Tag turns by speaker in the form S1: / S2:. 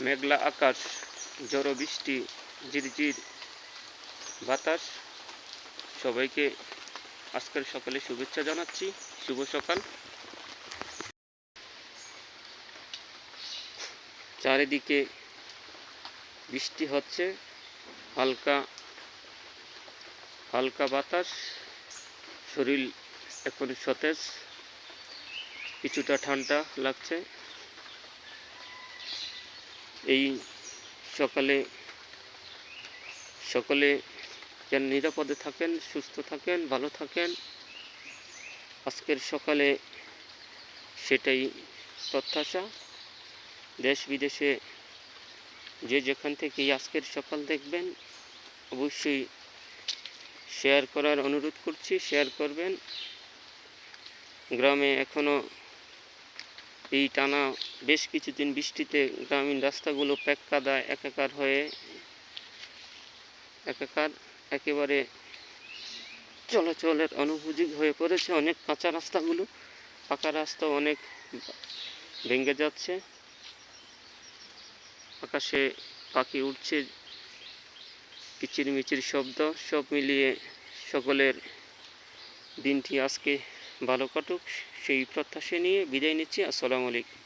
S1: মেঘলা আকাশ, ঝড়ো বৃষ্টি, ঝিরঝির বাতাস। সবাইকে আজকের সকালে শুভেচ্ছা জানাচ্ছি। শুভ সকাল। চারিদিকে বৃষ্টি হচ্ছে, হালকা হালকা বাতাস। শরীর এখন সতেজ, কিছুটা ঠান্ডা লাগছে। এই সকালে সকলে যেন নিরাপদে থাকেন, সুস্থ থাকেন, ভালো থাকেন। আজকের সকালে সেটাই প্রত্যাশা। দেশ বিদেশে যে যেখান থেকে আজকের সকাল দেখবেন অবশ্যই শেয়ার করার অনুরোধ করছি, শেয়ার করবেন। গ্রামে এখনও এই টানা বেশ কিছুদিন বৃষ্টিতে গ্রামীণ রাস্তাগুলো প্যাক কাদায় একেবারে চলাচলের অনুপযোগী হয়ে পড়েছে। অনেক কাঁচা রাস্তাগুলো, পাকা রাস্তা অনেক ভেঙে যাচ্ছে। আকাশে পাখি উঠছে, কিচিরমিচির শব্দ। সব মিলিয়ে সকলের দিনটি আজকে ভালো কাটুক সেই প্রত্যাশা নিয়ে বিদায় নিচ্ছি। আসসালামু আলাইকুম।